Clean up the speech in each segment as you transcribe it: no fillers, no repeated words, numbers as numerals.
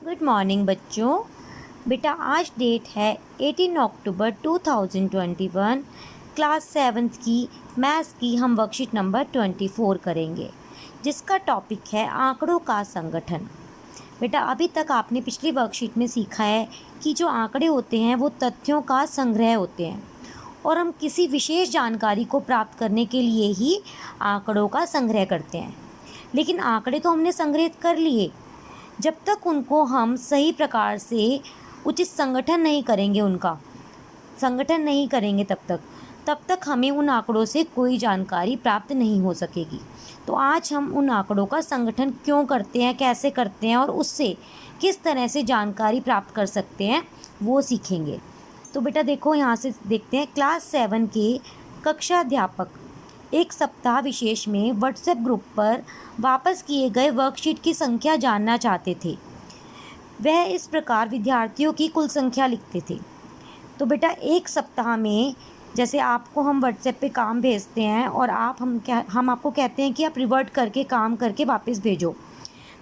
Good morning बच्चों। बेटा आज डेट है 18 अक्टूबर 2021। क्लास 7th की मैथ्स की हम वर्कशीट नंबर 24 करेंगे, जिसका टॉपिक है आंकड़ों का संगठन। बेटा अभी तक आपने पिछली वर्कशीट में सीखा है कि जो आंकड़े होते हैं वो तथ्यों का संग्रह होते हैं और हम किसी विशेष जानकारी को प्राप्त करने के लिए ही आंकड़ों का संग्रह करते हैं। लेकिन आंकड़े तो हमने संग्रहित कर लिए, जब तक उनको हम सही प्रकार से उचित संगठन नहीं करेंगे, उनका संगठन नहीं करेंगे तब तक हमें उन आंकड़ों से कोई जानकारी प्राप्त नहीं हो सकेगी। तो आज हम उन आंकड़ों का संगठन क्यों करते हैं, कैसे करते हैं और उससे किस तरह से जानकारी प्राप्त कर सकते हैं वो सीखेंगे। तो बेटा देखो, यहाँ से देखते हैं। क्लास 7 के कक्षा अध्यापक एक सप्ताह विशेष में व्हाट्सएप ग्रुप पर वापस किए गए वर्कशीट की संख्या जानना चाहते थे। वह इस प्रकार विद्यार्थियों की कुल संख्या लिखते थे। तो बेटा एक सप्ताह में जैसे आपको हम व्हाट्सएप पे काम भेजते हैं और हम आपको कहते हैं कि आप रिवर्ट करके काम करके वापस भेजो,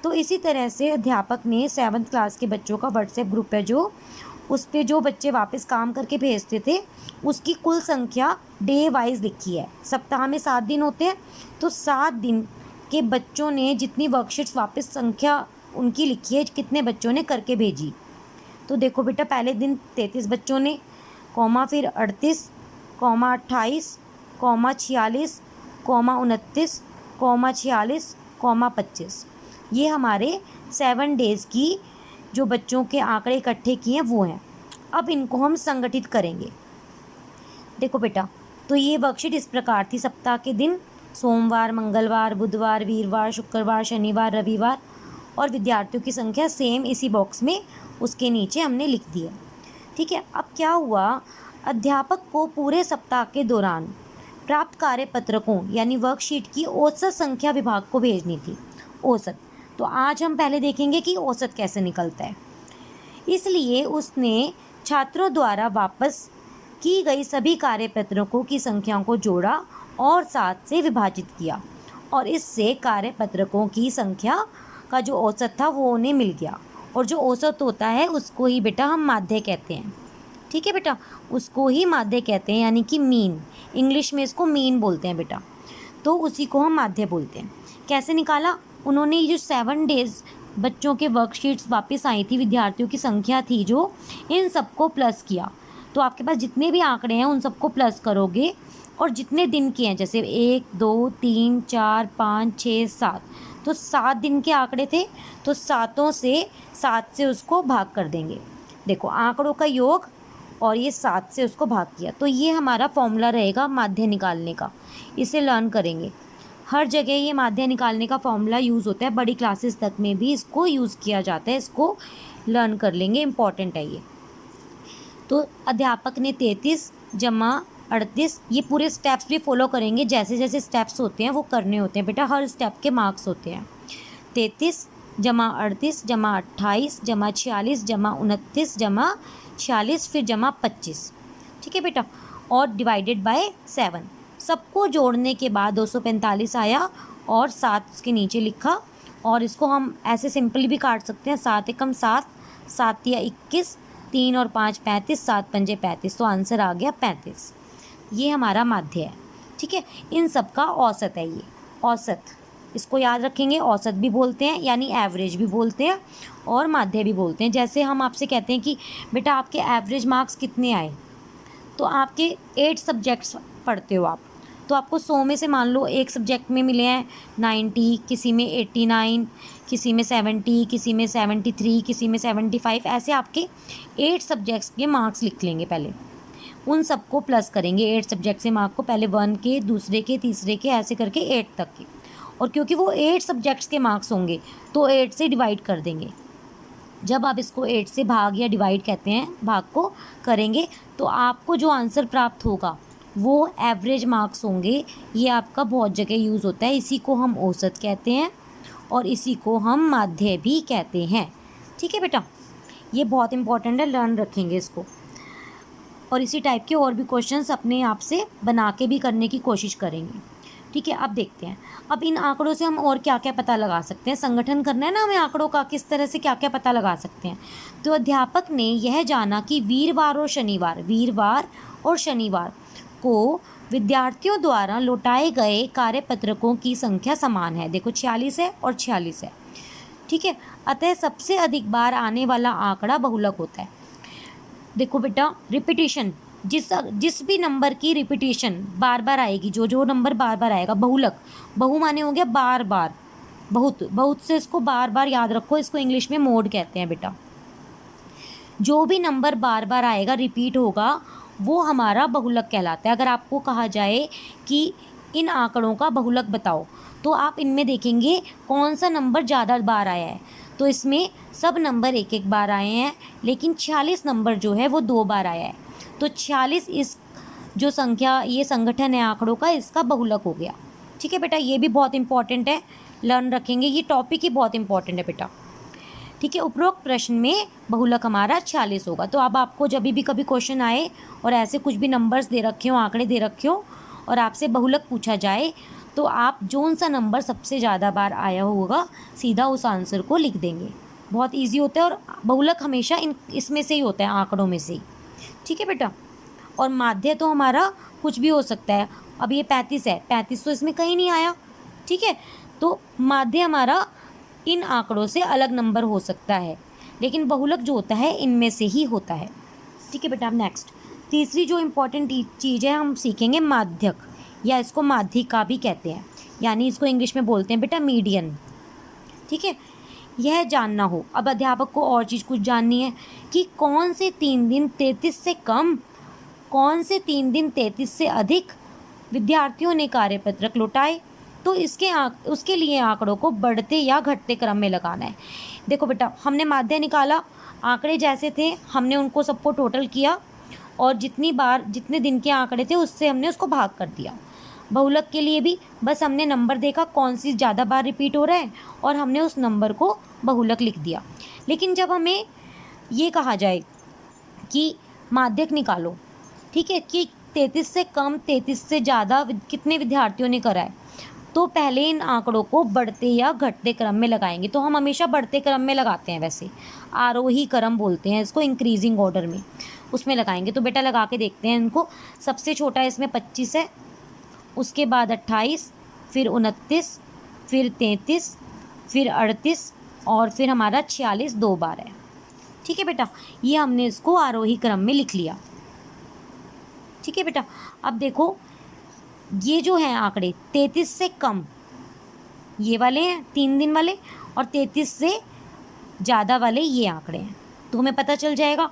तो इसी तरह से अध्यापक ने 7th क्लास के बच्चों का व्हाट्सएप ग्रुप है जो उस पर जो बच्चे वापस काम करके भेजते थे उसकी कुल संख्या डे वाइज लिखी है। सप्ताह में 7 दिन होते हैं, तो 7 दिन के बच्चों ने जितनी वर्कशीट्स वापस संख्या उनकी लिखी है, कितने बच्चों ने करके भेजी। तो देखो बेटा, पहले दिन 33 बच्चों ने, कॉमा फिर 38, comma 28, comma 46, comma 29, comma 46, comma 25। ये हमारे 7 डेज़ की जो बच्चों के आंकड़े इकट्ठे किए हैं वो हैं। अब इनको हम संगठित करेंगे। देखो बेटा, तो ये वर्कशीट इस प्रकार थी। सप्ताह के दिन सोमवार, मंगलवार, बुधवार, वीरवार, शुक्रवार, शनिवार, रविवार और विद्यार्थियों की संख्या सेम इसी बॉक्स में उसके नीचे हमने लिख दी है। ठीक है। अब क्या हुआ, अध्यापक को पूरे सप्ताह के दौरान प्राप्त कार्यपत्रकों यानी वर्कशीट की औसत संख्या विभाग को भेजनी थी। औसत, तो आज हम पहले देखेंगे कि औसत कैसे निकलता है। इसलिए उसने छात्रों द्वारा वापस की गई सभी कार्यपत्रकों की संख्याओं को जोड़ा और 7 से विभाजित किया, और इससे कार्यपत्रकों की संख्या का जो औसत था वो उन्हें मिल गया। और जो औसत होता है उसको ही बेटा हम माध्य कहते हैं। ठीक है बेटा, उसको ही माध्य कहते हैं, यानी कि मीन। इंग्लिश में इसको मीन बोलते हैं बेटा, तो उसी को हम माध्य बोलते हैं। कैसे निकाला उन्होंने? ये जो 7 डेज़ बच्चों के वर्कशीट्स वापस आई थी, विद्यार्थियों की संख्या थी जो, इन सबको प्लस किया। तो आपके पास जितने भी आंकड़े हैं उन सबको प्लस करोगे और जितने दिन के हैं, जैसे 1 2 3 4 5 6 7, तो 7 दिन के आंकड़े थे, तो 7 से उसको भाग कर देंगे। देखो, आंकड़ों का योग और ये 7 से उसको भाग किया, तो ये हमारा फॉर्मूला रहेगा माध्य निकालने का। इसे लर्न करेंगे। हर जगह ये माध्य निकालने का फॉर्मूला यूज़ होता है, बड़ी क्लासेस तक में भी इसको यूज़ किया जाता है। इसको लर्न कर लेंगे, इम्पॉर्टेंट है ये। तो अध्यापक ने 33 जमा 38, ये पूरे स्टेप्स भी फॉलो करेंगे। जैसे जैसे स्टेप्स होते हैं वो करने होते हैं बेटा, हर स्टेप के मार्क्स होते हैं। 33 जमा 38 जमा 28 जमा 46 जमा 29 जमा 46 फिर जमा 25। ठीक है बेटा, और डिवाइडेड बाय 7। सबको जोड़ने के बाद 245 आया और 7 उसके नीचे लिखा। और इसको हम ऐसे सिंपली भी काट सकते हैं, 7 एकम 7, 7 या 21, 3 और 5 35, 7 पंजे 35, तो आंसर आ गया 35। ये हमारा माध्य है। ठीक है, इन सब का औसत है ये। औसत, इसको याद रखेंगे। औसत भी बोलते हैं, यानी एवरेज भी बोलते हैं, और माध्य भी बोलते हैं। जैसे हम आपसे कहते हैं कि बेटा आपके एवरेज मार्क्स कितने आए, तो आपके 8 सब्जेक्ट्स पढ़ते हो आप, तो आपको 100 में से मान लो एक सब्जेक्ट में मिले हैं 90, किसी में 89, किसी में 70, किसी में 73, किसी में 75, ऐसे आपके 8 सब्जेक्ट्स के मार्क्स लिख लेंगे। पहले उन सबको प्लस करेंगे। 8 सब्जेक्ट से मार्क को पहले 1 के, दूसरे के, तीसरे के, ऐसे करके 8 तक के। और क्योंकि वो 8 सब्जेक्ट्स के मार्क्स होंगे तो 8 से डिवाइड कर देंगे। जब आप इसको 8 से भाग या डिवाइड कहते हैं, भाग को करेंगे, तो आपको जो आंसर प्राप्त होगा वो एवरेज मार्क्स होंगे। ये आपका बहुत जगह यूज़ होता है। इसी को हम औसत कहते हैं और इसी को हम माध्य भी कहते हैं। ठीक है बेटा, ये बहुत इंपॉर्टेंट है, लर्न रखेंगे इसको। और इसी टाइप के और भी क्वेश्चंस अपने आप से बना के भी करने की कोशिश करेंगे। ठीक है, अब देखते हैं। अब इन आंकड़ों से हम और क्या क्या पता लगा सकते हैं, संगठन करना है ना हमें आंकड़ों का, किस तरह से क्या क्या पता लगा सकते हैं। तो अध्यापक ने यह जाना कि वीरवार और शनिवार को विद्यार्थियों द्वारा लौटाए गए कार्यपत्रकों की संख्या समान है। देखो 46 है और 46 है, ठीक है। अतः सबसे अधिक बार आने वाला आंकड़ा बहुलक होता है। देखो बेटा, रिपीटिशन, जिस भी नंबर की रिपीटिशन बार बार आएगी, जो नंबर बार बार आएगा, बहुलक, बहु माने हो गया बार बार, बहुत से इसको बार बार याद रखो, इसको इंग्लिश में मोड कहते हैं बेटा। जो भी नंबर बार बार आएगा, रिपीट होगा, वो हमारा बहुलक कहलाता है। अगर आपको कहा जाए कि इन आंकड़ों का बहुलक बताओ, तो आप इनमें देखेंगे कौन सा नंबर ज़्यादा बार आया है। तो इसमें सब नंबर एक एक बार आए हैं, लेकिन 46 नंबर जो है वो 2 बार आया है। तो 46 इस जो संख्या, ये संगठन है आंकड़ों का, इसका बहुलक हो गया। ठीक है बेटा, ये भी बहुत इंपॉर्टेंट है, लर्न रखेंगे, ये टॉपिक ही बहुत इंपॉर्टेंट है बेटा। ठीक है, उपरोक्त प्रश्न में बहुलक हमारा 46 होगा। तो अब आपको जब भी कभी क्वेश्चन आए और ऐसे कुछ भी नंबर्स दे रखे हो, आंकड़े दे रखे हो, और आपसे बहुलक पूछा जाए, तो आप जोन सा नंबर सबसे ज़्यादा बार आया होगा, सीधा उस आंसर को लिख देंगे। बहुत ईजी होता है, और बहुलक हमेशा इसमें से ही होता है, आंकड़ों में से ही। ठीक है बेटा, और माध्य तो हमारा कुछ भी हो सकता है। अब ये 35 है, 35 तो इसमें कहीं नहीं आया। ठीक है, तो माध्य हमारा इन आंकड़ों से अलग नंबर हो सकता है, लेकिन बहुलक जो होता है इनमें से ही होता है। ठीक है बेटा, अब नेक्स्ट तीसरी जो इम्पोर्टेंट चीज़ है, हम सीखेंगे माध्यक, या इसको माध्यिका भी कहते हैं, यानी इसको इंग्लिश में बोलते हैं बेटा मीडियन। ठीक है, यह जानना हो, अब अध्यापक को और चीज़ कुछ जाननी है कि कौन से 3 दिन 33 से कम, कौन से 3 दिन 33 से अधिक विद्यार्थियों ने कार्यपत्रक लौटाए। तो उसके लिए आंकड़ों को बढ़ते या घटते क्रम में लगाना है। देखो बेटा, हमने माध्य निकाला, आंकड़े जैसे थे हमने उनको सबको टोटल किया, और जितने दिन के आंकड़े थे उससे हमने उसको भाग कर दिया। बहुलक के लिए भी बस हमने नंबर देखा कौन सी ज़्यादा बार रिपीट हो रहा है, और हमने उस नंबर को बहुलक लिख दिया। लेकिन जब हमें ये कहा जाए कि माध्यक निकालो, ठीक है, कि 33 से कम 33 से ज़्यादा कितने विद्यार्थियों ने करा है, तो पहले इन आंकड़ों को बढ़ते या घटते क्रम में लगाएंगे। तो हम हमेशा बढ़ते क्रम में लगाते हैं, वैसे आरोही क्रम बोलते हैं इसको, इंक्रीजिंग ऑर्डर में, उसमें लगाएंगे। तो बेटा लगा के देखते हैं इनको। सबसे छोटा इसमें 25 है, उसके बाद 28, फिर 29, फिर 33, फिर 38, और फिर हमारा 46 2 बार है। ठीक है बेटा, ये हमने इसको आरोही क्रम में लिख लिया। ठीक है बेटा, अब देखो ये जो हैं आंकड़े 33 से कम, ये वाले हैं 3 दिन वाले, और 33 से ज़्यादा वाले ये आंकड़े हैं, तो हमें पता चल जाएगा।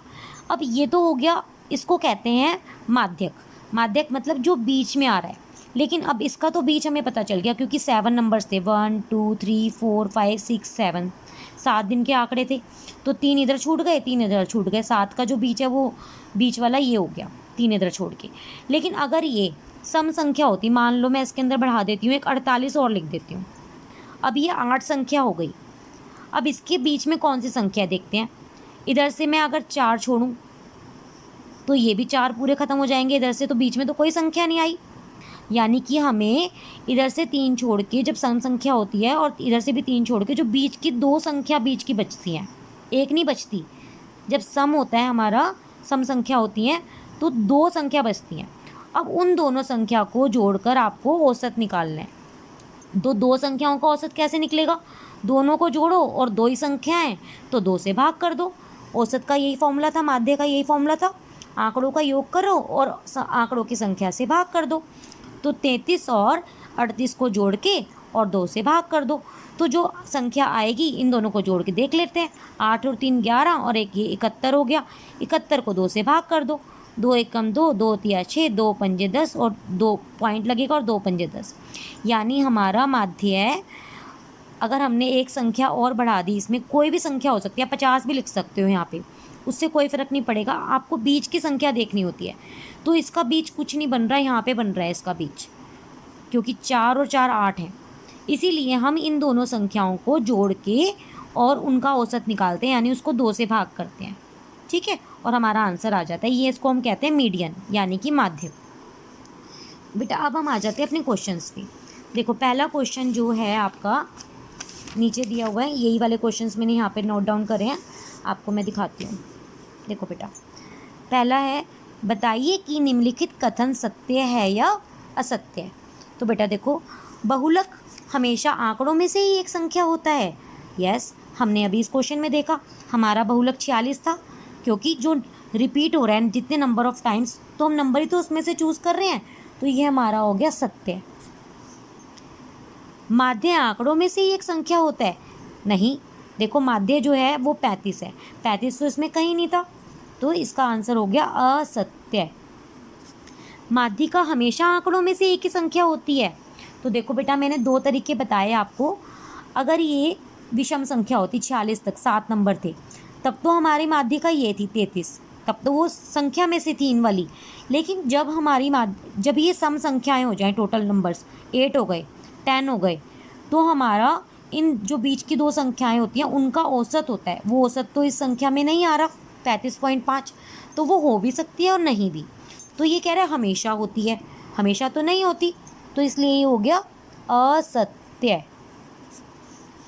अब ये तो हो गया, इसको कहते हैं माध्यक। माध्यक मतलब जो बीच में आ रहा है, लेकिन अब इसका तो बीच हमें पता चल गया, क्योंकि 7 नंबर्स थे, 1 2 3 4 5 6 7, 7 दिन के आंकड़े थे। तो 3 इधर छूट गए, 3 इधर छूट गए, 7 का जो बीच है वो बीच वाला ये हो गया, 3 इधर छोड़ के। लेकिन अगर ये सम संख्या होती, मान लो मैं इसके अंदर बढ़ा देती हूँ, एक 48 और लिख देती हूँ, अब ये 8 संख्या हो गई। अब इसके बीच में कौन सी संख्या देखते हैं। इधर से मैं अगर 4 छोड़ूं तो ये भी 4 पूरे ख़त्म हो जाएंगे, इधर से तो बीच में तो कोई संख्या नहीं आई। यानी कि हमें इधर से 3 छोड़ के, जब सम संख्या होती है, और इधर से भी 3 छोड़ के, जो बीच की 2 संख्या बीच की बचती हैं, एक नहीं बचती। जब सम होता है हमारा, सम संख्या होती हैं, तो 2 संख्या बचती हैं। अब उन दोनों संख्या को जोड़कर आपको औसत निकालना है। तो 2 संख्याओं का औसत कैसे निकलेगा, दोनों को जोड़ो और 2 ही संख्याएं, तो 2 से भाग कर दो। औसत का यही फॉर्मूला था, माध्य का यही फॉर्मूला था, आंकड़ों का योग करो और आंकड़ों की संख्या से भाग कर दो। तो 33 और 38 को जोड़ के और 2 से भाग कर दो, तो जो संख्या आएगी इन दोनों को जोड़ के देख लेते हैं। 8 और 3 11, और एक ये 71 हो गया। 71 को 2 से भाग कर दो, 2 एकम 2, 2 तिया 6, 2 पंजे 10, और 2 पॉइंट लगेगा, और 2 पंजे 10। यानी हमारा माध्य है, अगर हमने एक संख्या और बढ़ा दी, इसमें कोई भी संख्या हो सकती है, 50 भी लिख सकते हो यहाँ पे, उससे कोई फ़र्क नहीं पड़ेगा, आपको बीच की संख्या देखनी होती है। तो इसका बीच कुछ नहीं बन रहा है, यहाँ पे बन रहा है इसका बीच, क्योंकि 4 और 4 8 हैं। इसीलिए हम इन दोनों संख्याओं को जोड़ के और उनका औसत निकालते हैं, यानी उसको 2 से भाग करते हैं। ठीक है, और हमारा आंसर आ जाता है। ये इसको हम कहते हैं मीडियन, यानी कि माध्य। बेटा अब हम आ जाते हैं अपने क्वेश्चंस पे। देखो पहला क्वेश्चन जो है आपका नीचे दिया हुआ है, यही वाले क्वेश्चंस मैंने यहाँ पे नोट डाउन करे हैं, आपको मैं दिखाती हूँ। देखो बेटा, पहला है बताइए कि निम्नलिखित कथन सत्य है या असत्य है। तो बेटा देखो, बहुलक हमेशा आंकड़ों में से ही एक संख्या होता है। यस, हमने अभी इस क्वेश्चन में देखा हमारा बहुलक 46 था, क्योंकि जो रिपीट हो रहा है जितने नंबर ऑफ टाइम्स, तो हम नंबर ही तो उसमें से चूज़ कर रहे हैं, तो ये हमारा हो गया सत्य। माध्य आंकड़ों में से ही एक संख्या होता है। नहीं, देखो माध्य जो है वो 35 है, 35 तो इसमें कहीं नहीं था, तो इसका आंसर हो गया असत्य। माध्यिका हमेशा आंकड़ों में से एक ही संख्या होती है। तो देखो बेटा, मैंने 2 तरीके बताए आपको। अगर ये विषम संख्या होती 46 तक 7 नंबर थे, तब तो हमारी माध्यिका ये थी 33, तब तो वो संख्या में से 3 वाली। लेकिन जब ये सम संख्याएं हो जाएं, टोटल नंबर्स 8 हो गए, 10 हो गए, तो हमारा इन जो बीच की 2 संख्याएं होती हैं उनका औसत होता है। वो औसत तो इस संख्या में नहीं आ रहा 35.5, तो वो हो भी सकती है और नहीं भी। तो ये कह रहा है हमेशा होती है, हमेशा तो नहीं होती, तो इसलिए ये हो गया असत्य।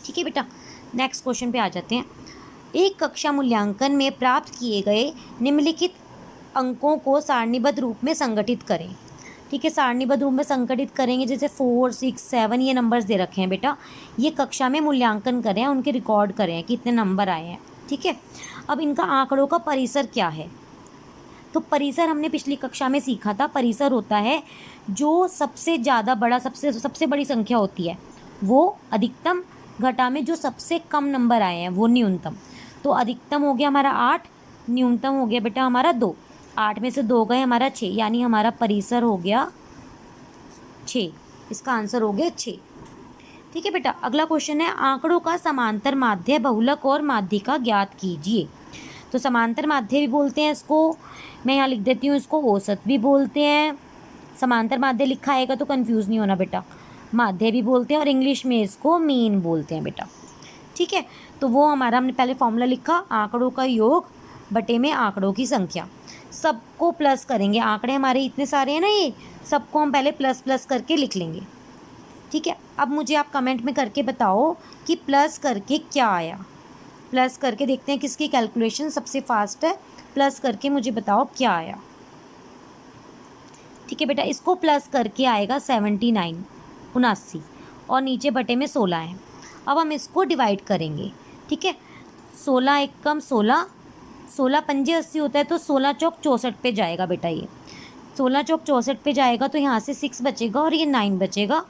ठीक है बेटा, नेक्स्ट क्वेश्चन पे आ जाते हैं। एक कक्षा मूल्यांकन में प्राप्त किए गए निम्नलिखित अंकों को सारणीबद्ध रूप में संगठित करें। ठीक है, सारणीबद्ध रूप में संगठित करेंगे, जैसे 4, 6, 7 ये नंबर्स दे रखे हैं बेटा, ये कक्षा में मूल्यांकन करें, उनके रिकॉर्ड करें कितने नंबर आए हैं। ठीक है, अब इनका आंकड़ों का परिसर क्या है। तो परिसर हमने पिछली कक्षा में सीखा था, परिसर होता है जो सबसे ज़्यादा बड़ा, सबसे बड़ी संख्या होती है वो अधिकतम, घटा में जो सबसे कम नंबर आए हैं वो न्यूनतम। तो अधिकतम हो गया हमारा 8, न्यूनतम हो गया बेटा हमारा 2, 8 में से 2 गए हमारा 6, यानी हमारा परिसर हो गया 6, इसका आंसर हो गया 6। ठीक है बेटा, अगला क्वेश्चन है आंकड़ों का समांतर माध्य, बहुलक और माध्यिका ज्ञात कीजिए। तो समांतर माध्य भी बोलते हैं इसको, मैं यहाँ लिख देती हूँ, इसको औसत भी बोलते हैं। समांतर माध्य लिखा आएगा तो कंफ्यूज नहीं होना बेटा, माध्य भी बोलते हैं और इंग्लिश में इसको मीन बोलते हैं बेटा। ठीक है, तो वो हमारा हमने पहले फॉर्मूला लिखा, आंकड़ों का योग बटे में आंकड़ों की संख्या, सबको प्लस करेंगे। आंकड़े हमारे इतने सारे हैं ना, ये सबको हम पहले प्लस प्लस करके लिख लेंगे। ठीक है, अब मुझे आप कमेंट में करके बताओ कि प्लस करके क्या आया। प्लस करके देखते हैं किसकी कैलकुलेशन सबसे फास्ट है, प्लस करके मुझे बताओ क्या आया। ठीक है बेटा, इसको प्लस करके आएगा 79, 79, और नीचे बटे में 16 है। अब हम इसको डिवाइड करेंगे। ठीक है, 16 एक कम 16, 16 पंजे 80 होता है, तो 16 चौक 64 पे जाएगा बेटा, ये 16 चौक 64 पे जाएगा, तो यहाँ से 6 बचेगा और ये 9 बचेगा,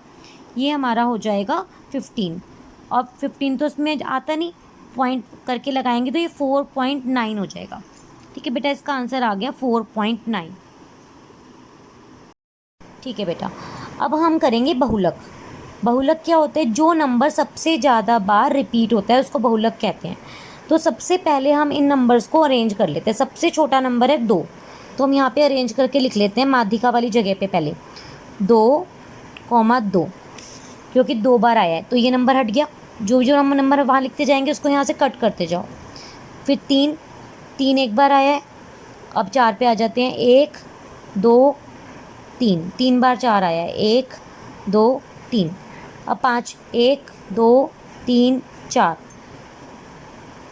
ये हमारा हो जाएगा 15, और 15 तो इसमें आता नहीं, पॉइंट करके लगाएंगे तो ये 4.9 हो जाएगा। ठीक है बेटा, इसका आंसर आ गया 4.9। ठीक है बेटा, अब हम करेंगे बहुलक। बहुलक क्या होता है, जो नंबर सबसे ज़्यादा बार रिपीट होता है उसको बहुलक कहते हैं। तो सबसे पहले हम इन नंबर्स को अरेंज कर लेते हैं। सबसे छोटा नंबर है 2, तो हम यहाँ पे अरेंज करके लिख लेते हैं माध्यिका वाली जगह पे पहले 2,2, क्योंकि 2 बार आया है तो ये नंबर हट गया। जो जो हम नंबर वहाँ लिखते जाएंगे उसको यहाँ से कट करते जाओ। फिर 3, 3 एक बार आया है, अब 4 पे आ जाते हैं, 1, 2, 3, 3 बार 4 आया है, 1, 2, 3। अब 5, 1, 2, 3, 4,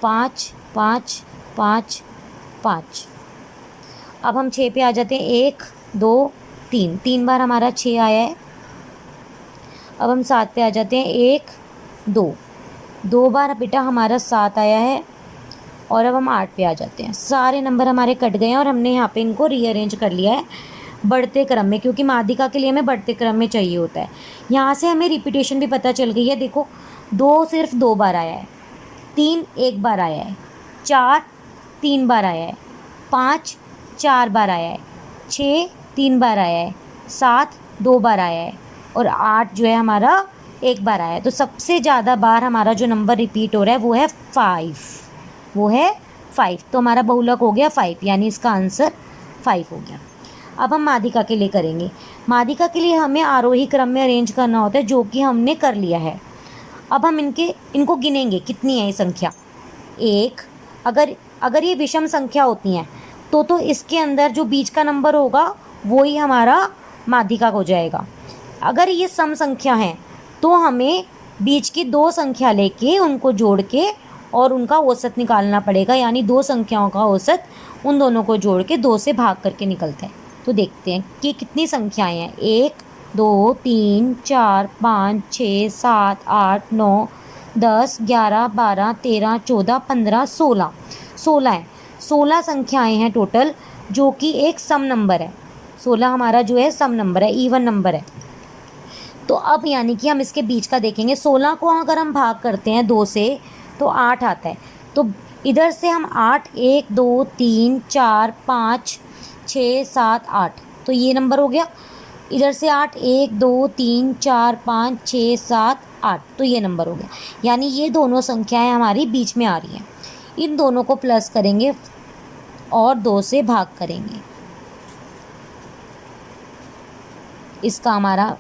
5, 5, 5, 5। अब हम 6 पे आ जाते हैं, 1, 2, 3, 3 बार हमारा 6 आया है। अब हम 7 पे आ जाते हैं, 1, 2, 2 बार बेटा हमारा 7 आया है, और अब हम 8 पे आ जाते हैं। सारे नंबर हमारे कट गए हैं और हमने यहाँ पे इनको रीअरेंज कर लिया है बढ़ते क्रम में, क्योंकि माध्यिका के लिए हमें बढ़ते क्रम में चाहिए होता है। यहाँ से हमें रिपीटेशन भी पता चल गई है। देखो 2 सिर्फ 2 बार आया है, 3 एक बार आया है, 4 3 बार आया है, 5 4 बार आया है, 6 3 बार आया है, 7 2 बार आया है, और 8 जो है हमारा एक बार आया है। तो सबसे ज़्यादा बार हमारा जो नंबर रिपीट हो रहा है वो है 5, वो है 5। तो हमारा बहुलक हो गया 5, यानी इसका आंसर 5 हो गया। अब हम माध्यिका के लिए करेंगे। माध्यिका के लिए हमें आरोही क्रम में अरेंज करना होता है, जो कि हमने कर लिया है। अब हम इनको गिनेंगे कितनी है ये संख्या। 1, अगर ये विषम संख्या होती हैं तो इसके अंदर जो बीच का नंबर होगा वो ही हमारा माध्यिका हो जाएगा। अगर ये सम संख्या है तो हमें बीच की दो संख्या लेके उनको जोड़ के और उनका औसत निकालना पड़ेगा, यानी दो संख्याओं का औसत उन दोनों को जोड़ के 2 से भाग करके निकलता है। तो देखते हैं कि कितनी संख्याएं हैं। 1 2 3 4 5 6 7 8 9 10 11 12 13 14 15 16 16 है। 16 संख्याएं हैं टोटल, जो कि एक सम नंबर है। 16 हमारा जो है सम नंबर है, इवन नंबर है। तो अब यानी कि हम इसके बीच का देखेंगे। 16 को अगर हम भाग करते हैं 2 से तो 8 आता है। तो इधर से हम 8 1 2 3 4 5 6 7 8, तो ये नंबर हो गया। इधर से 8 1 2 3 4 5 6 7 8, तो ये नंबर हो गया। यानी ये दोनों संख्याएं हमारी बीच में आ रही हैं। इन दोनों को प्लस करेंगे और 2 से भाग करेंगे। इसका हमारा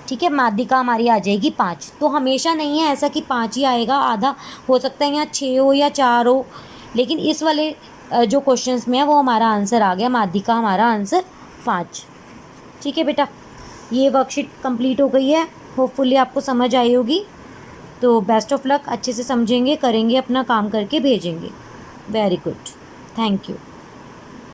ठीक है, माध्यिका हमारी आ जाएगी 5। तो हमेशा नहीं है ऐसा कि 5 ही आएगा, आधा हो सकता है यहाँ 6 हो या 4 हो, लेकिन इस वाले जो क्वेश्चंस में है वो हमारा आंसर आ गया, माध्यिका हमारा आंसर 5। ठीक है बेटा, ये वर्कशीट कंप्लीट हो गई है। होपफुली आपको समझ आई होगी। तो बेस्ट ऑफ लक, अच्छे से समझेंगे, करेंगे, अपना काम करके भेजेंगे। Very good, thank you.